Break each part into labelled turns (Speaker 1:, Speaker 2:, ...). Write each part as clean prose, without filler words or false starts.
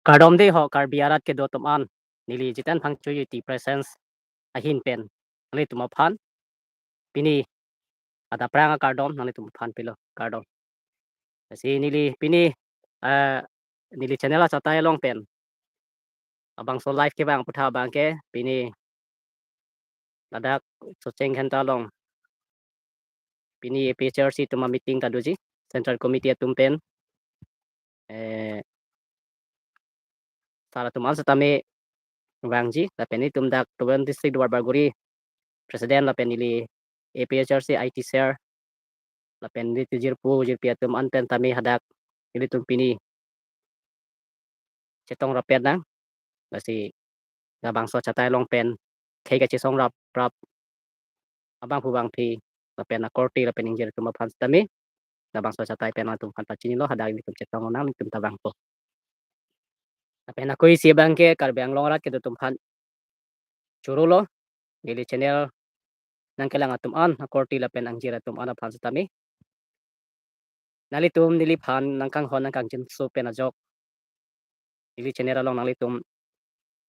Speaker 1: Kardom de ho kar biarat ke do tum an nili jitan phang chu ti presence a hin pen nali tum phan pini ada pranga kardom nali tum phan pilo kardom si nili pini nili channel a chatai long pen abang so live ke bang putha bang ke pini ladak so cheng khan ta long pini PHRC tuma meeting ta doji central committee tum pen sara tum an satame wangji la peni tum dak tuan district war baguri presiden la penili APHRC IT share la pen di tujir pu jir piatum an pen tami hadak ini tum pini cetong rapet nang basi la bang so chatai long pen kai ka chi song rap abang pu bang pi la pen na korti la pen injir tum pan tami la bang so chatai pen tum pan pachini lo hadak ini tum cetong nang tum tabang po la pen aku isi bang ke kar bang long rat ke tum pan churu lo ili channel nang kelang atum an korti la pen angjir tum an pan tami nali tum nili phan nang kang hon nang kang jin so pen a jok ili channel long nali tum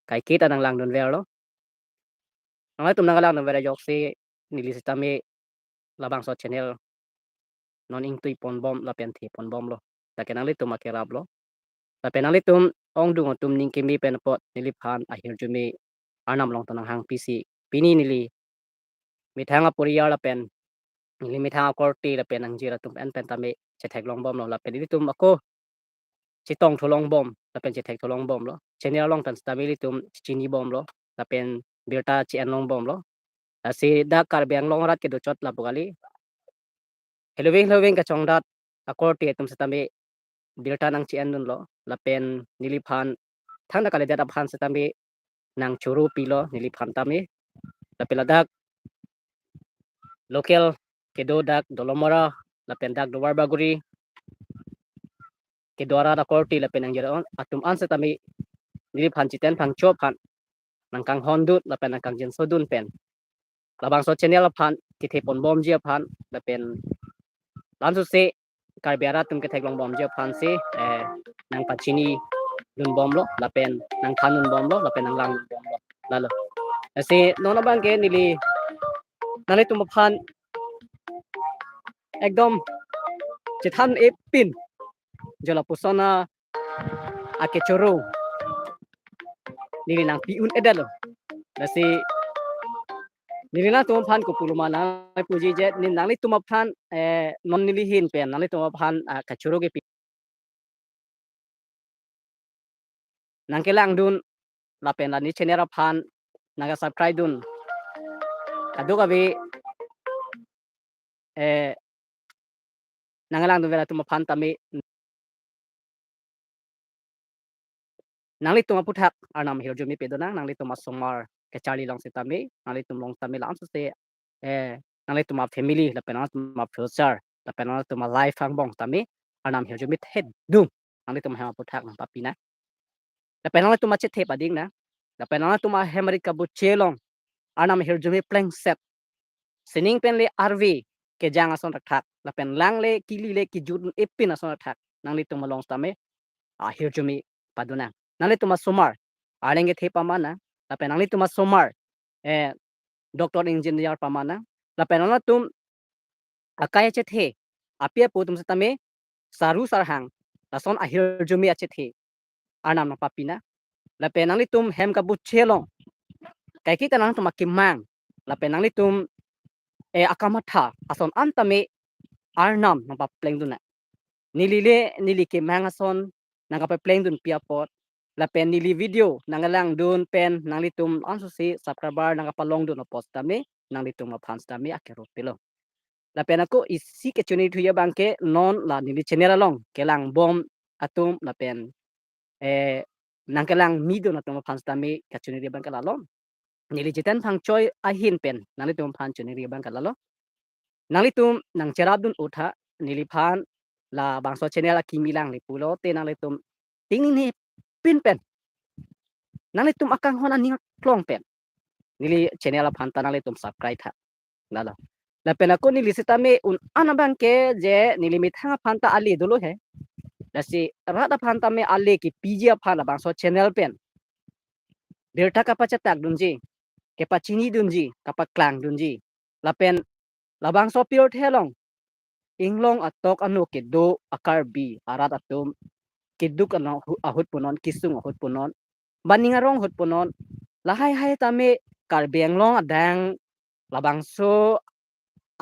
Speaker 1: kai kita nang lang don ver lo nang tum nang lang don ver jok si nili sitame labang so channel non ing tui pon bom la pen thi pon bom lo ta ke nang tum akerap lo ta pen nang tum ong dung tum ning kimi pen pot nili phan a hir jumi anam long tanang hang pc pini nili mithanga puriya la pen nili mithanga korti la pen angjira tum en pen tame chethek long bom lo la pen nili tum ako chitong tholong bom la pen chethek tholong bom lo channel long tan stabili tum chini bom lo la pen birta chi en long bom lo si da kar beng long rat ke do chot la pugali helwing ka chongdat akorti tum satame birta nang chi en dun lo la pen nili phan thangna kale da phan satame nang churu pilo nili phan tame la peladak local ke do dak dolomora la pen dak do warbaguri ke dwara da korti la pen angjira on atum an satame nili phan chiten phang cho phan nang kang hondut la pen nang kang jin sodun pen labang so channel la phan ki the pon bom jia phan la pen lam su se kar biara tum ke thek long bom jia phan se nang pachini dun bom lo la pen nang khan dun bom lo la pen nang lang bom lo la lo se nona bang ke nili nale tum phan ekdom chithan e pin jola pusona ake choro nili nang piun edalo nasi nilina tum phan ko puluma na puji je nin nangli tum phan non nili hin pen nangli tum phan kachuro ge nangkelang dun la pen la ni channel phan naga subscribe dun kaduga be nangalang dun vera tum phan tami nangli tum puthak arnam hir jumi pedona nangli tum somar ke charli long se tami nangli tum long tami la se nangli tum family la pen tum future la pen tum life hang bong tami arnam hir jumi head dum nangli tum ha puthak nang papina la pen nangli tum chet the pading na la pen nangli tum hemari kabu chelong arnam hir jumi plank set sining pen le rv ke jang ason thak la pen lang le kili le ki jun epin ason thak nangli tum long tami hir jumi paduna nangli tum somar arenge the pamana la pen nangli tum somar doctor engineer pamana la pen nangli tum akaya chet he apia po tum satame saru sarhang la son hir jumi achet he arnam na papina la pen nangli tum hem kabu chelong kai ki tanang tum akimang la pen nangli tum akamatha ason antame arnam na pa pleng duna nilile nilike mangason nanga pa pleng dun pia pot la pen nili video nangalang dun pen nangli tum anso si subscriber nanga palong dun post tame nangli tum fans tame akero pilo la pen ako isi ke chuni thuya bangke non la nili channel long kelang bom atum la pen nangkelang mido na tum fans tame ke chuni ri bangke lalom nili jitan phang choi ahin pen nangli tum phan chuni ri bangke lalo nangli tum nang cherab dun utha nili phan la bangso channel kimilang li pulo te nangli tum ting ni pin pen nangli tum akang hona ning klong pen nili channel phan ta nangli tum subscribe tha lalo la pen ako nili sitame un anabang ke je nili mithanga phan ta ali dulu he là si rada phan tame ale ki pijia phan labang so channel pen berta kapacetak dunji kepa chini dunji kapa klang dunji lapen labang so pure thelong inglong atok anu ke do akar bi arat atum kiduk ano ahut punon kisung ahut punon baningarong hut punon lahai hai tame karbeng long adang labang so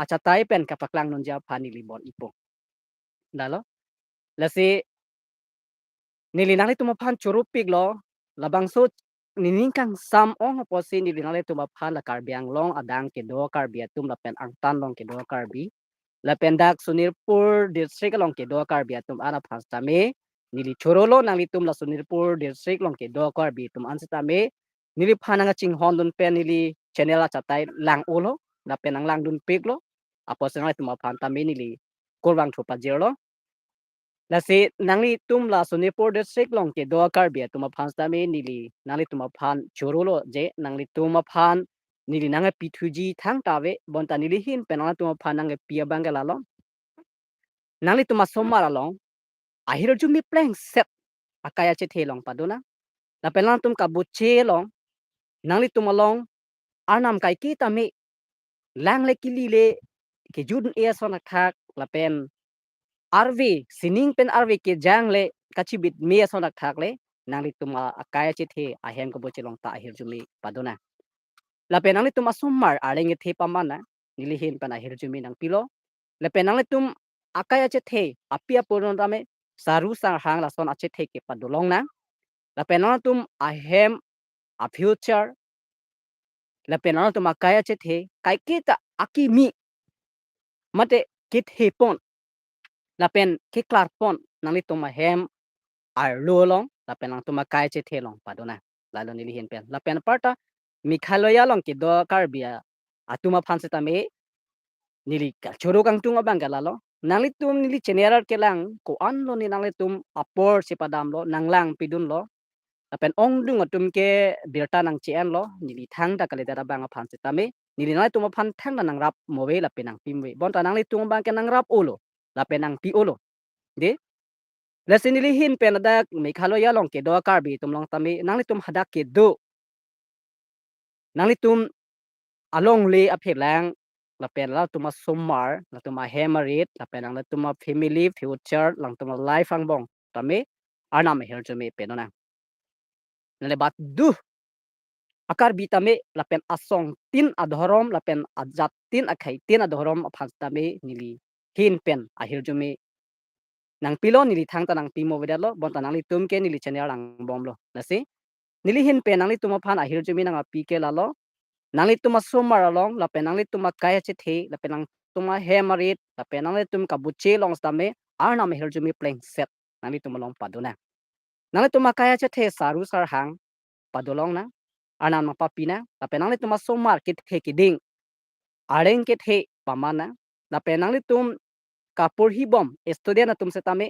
Speaker 1: achatai pen kapaklang nonja phani limon ipo dalo lasi nilinali tuma phan churupik lo labang so niningkang sam ong posi nilinali tuma phan la karbiang long adang ke do karbia tum la pen angtan long ke do karbi la pendak Sunirpur district long ke do karbia tum ana phastame nili chorolo nali tum la Sunirpur district long ke do karbi tum ansitame nili phananga ching hondun pen nili channel a chatai lang olo la pen ang lang dun pik lo aposang tuma phan tame nili korwang thopa jero là si nangli tum la Sunipur district long ke do karbia tuma phan stame nili nangli tuma phan chorolo je nangli tuma phan nili nanga P2G thang tawe bonta nili hin penala tuma phan nanga pia bangala long nangli tuma somara long ahiro jumi pleng set akaya che the long paduna la penala tum ka buche long nangli tuma long arnam kai ki tame lang le kili le ke jun e sona thak la pen RV sining pen RV ke jangle kachibit me sonak thakle nangli tuma akaya chithe ahem ko bochelong ta ahir jumi padona la penangli tuma sumar arenge the pamana nilihin pan ahir jumi nang pilo la penangli tum akaya chithe apia puron rame saru sang hang la son achithe ke padolong na la penangli tum ahem a future la penangli tum akaya chithe kai kita akimi mate kit hepon la pen ke klar pon nangli tuma hem ar lo long la pen ang tuma kai che the long padona la lo nili hin pen la pen parta mikhaloya long ki do karbia atuma phanse tame nili ka choro kang tunga bangala lo nangli tum nili general ke lang ko an lo ni nangli tum apor se padam lo nanglang pidun lo la pen ong dung atum ke birta nang chen lo nili thang da kale da bang phanse tame nili nai tuma phan thang nang rap mowe la pen ang pimwe bon ta nangli tum bang ke nang rap olo la pen ang pi olo de lesinili hin pen adak Meghalaya long ke do karbi tum long tami nangli tum hadak ke do nangli tum along le aphelang la pen la tuma somar la tuma hemarit la pen la tuma family future lang tuma life ang bong tami anam her jome penona le bat du akar bi tami la pen asong tin adhorom la pen ajat tin akhai tin adhorom aphang tami nili hin pen ahir jome nang pilon nili thang ta nang pimo vedalo bon ta nang li tum ke nili chenya lang bom lo nasi nili hin pe nang li tuma phan ahir jumi nang pi ke lalo nang li tuma somar along la pe nang li tuma kaya che the la pe nang tuma hemarit la pe nang li tum ka buche long stame ar nam ahir jumi playing set nang li tuma long paduna nang li tuma kaya che the saru sar hang padolong na anam pa pina la pe nang li tuma somar ke the ki ding areng ke the pamana la pe nang li tum kapur hi bom student na tum se tame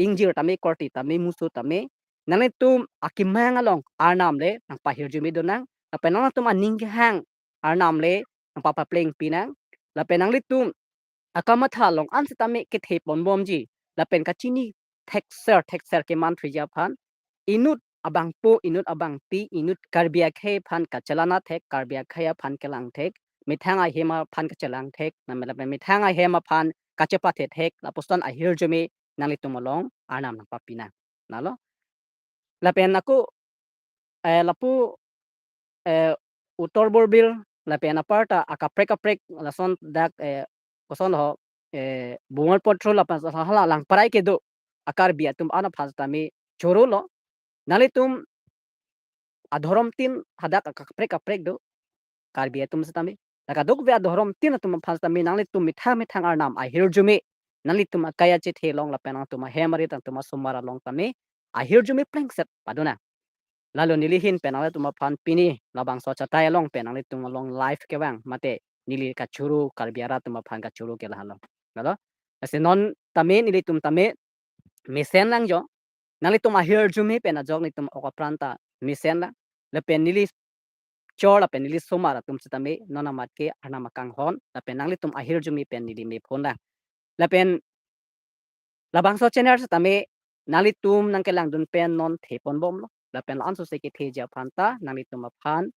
Speaker 1: injir tame korti tame musu tame nang tum akimang along arnam le nang pahir jumi donang la penang tum aning hang arnam le nang papa playing pinang la penang tum akama thalong an se tame ke the pon bom ji la pen kachini texer ke man thija phan inut abang po inut abang pi inut karbia khe phan kachalana thek karbia khaya phan kelang thek mithanga hema phan kachalang thek na mela mithanga hema phan kachapa the thek la poston ahir jumi nangli tumalong anam na papina nalo lapen aku lapu utor borbil lapen aparta akaprek lason dak koson ho bungal potro lapan hala lang parai ke do akar bia tum ana phastami choro lo nali tum adhorom tin hadak akaprek do kar bia tum satami laka dok bia adhorom tin tum phastami nangli tum mithang arnam ahir jumi nali tum kaya che the long la penang tum hemari tang tum sumara long tami ahir jumi plank set paduna lalu nilihin penang tum phan pini labang so chatai long penang tum long life ke bang mate nili ka churu kalbiara tum phan ka churu ke lahalo lalo ase non tami nili tum tami misen lang jo nali tum ahir jumi pena jog ni tum oka pranta misen la le pen nili chola pen nili sumara tum chitami nona matke ana makang hon la pen nangli tum ahir jumi pen nili me phona la pen labang so chener tami nalitum nang kelang dun pen non thepon bom lo la pen la anso se ke the ja phan ta nalitum ma phan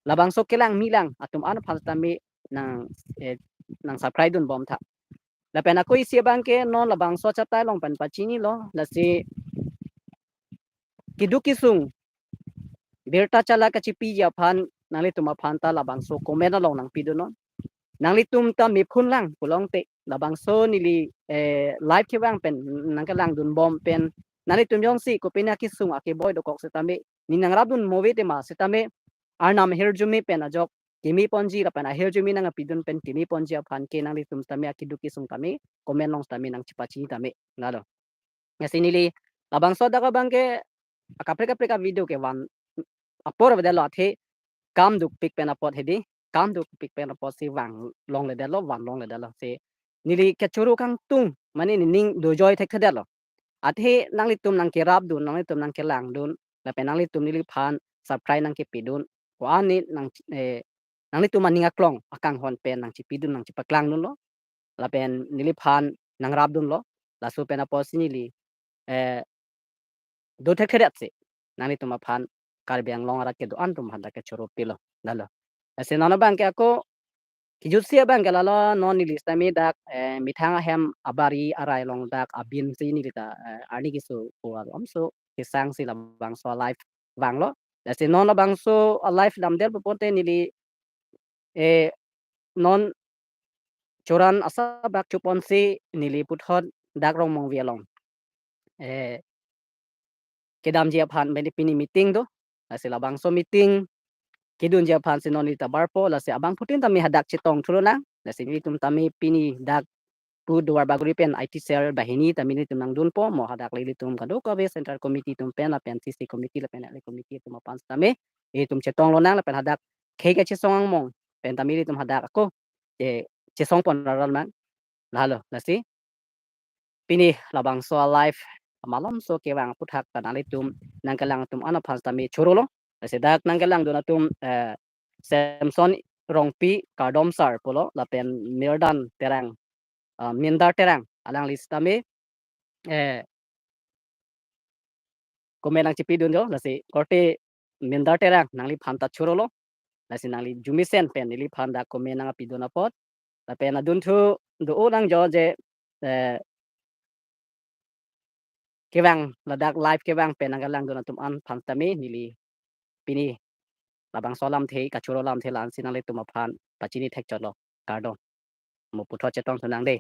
Speaker 1: labang so kelang milang atum an phan ta mi nang nang saprai dun bom tha la pen ako isi bang ke non labang so cha tai long pen pa chini lo la si kidukisung berta chala ka chipi ja phan nalitum ma phan ta labang so komen long nang pi dun non nalitum ta mi phun lang pulong te labang so nili live ke bang pen nang kelang dun bom pen nalitum yong si ko pina kisung ake boy do kok se tame ni nang rab dun movi te ma se tame arnam herjumi pen ajok kimi ponji ra pen herjumi nang pidun pen kimi ponji phan ke nalitum tame akiduki sung tame komen long tame nang chipachi tame ngalo ngasinili labang so da ka bang ke kapre ka video ke wan apor vedelo athe kam duk pik pen apot hedi kam duk pik pen apot si wang long le delo wan long le delo se nili ke churu kang tung mani ni ning do joy thek thedelo athe nangli tum nang ke rab dun nangli tum nang ke lang dun la pen nangli tum nili phan surprise nang ke pidun ko ani nang nangli tum maninga klong akang hon pen nang chi pidun nang chi paklang dun lo la pen nili phan nang rab dun lo la su pen apot si nili do thek thedat se nangli tum phan karbiang long ra ke do an tum handa ke churu pilo dalo ase nana bang ke ako kijutsia bang kelalo non nilis tami dak mithanga hem abari arai long dak abin si ni kita ani kisu kual omso kisang sila bang so life bang lo dasi non bang so life dam del pote nili e non choran asa bak chupon si nili puthot dak rong mong vialong e kedam jia phan beni pini meeting do sila bang so meeting kidun jia phan si non ita barpo la si abang putin tami hadak chitong thuluna dasi ni tum tami pini dak pu duar baguri pen IT cell bahini tamini tum nang dun po mo hadak lili tum kado ka be central committee tum pen la pen CC committee la pen committee tum pan tame tum chetong lo nang la pen hadak ke ke chisong mong pen tamili tum hadak ako chisong pon ral man lalo nasi pini labang so life malam so ke wang puthak tan ali tum nang kalang tum ana pan tami churolo nasi dak nang kalang dun tum Samson rongpi kardom sar polo la pen mirdan terang minda terang alang listame komenang chipidun jo lasi korte minda terang nangli phanta churolo lasi nangli jumisen pen nili phanda komenang piduna pot la pen adun thu do ulang jo je kewang ladak live kewang pen nanggalang dun tum an phantame nili pini labang solam the kachuro lam the lan sinale tum phan pachini thek cholo kardo mo putho chetong sunang de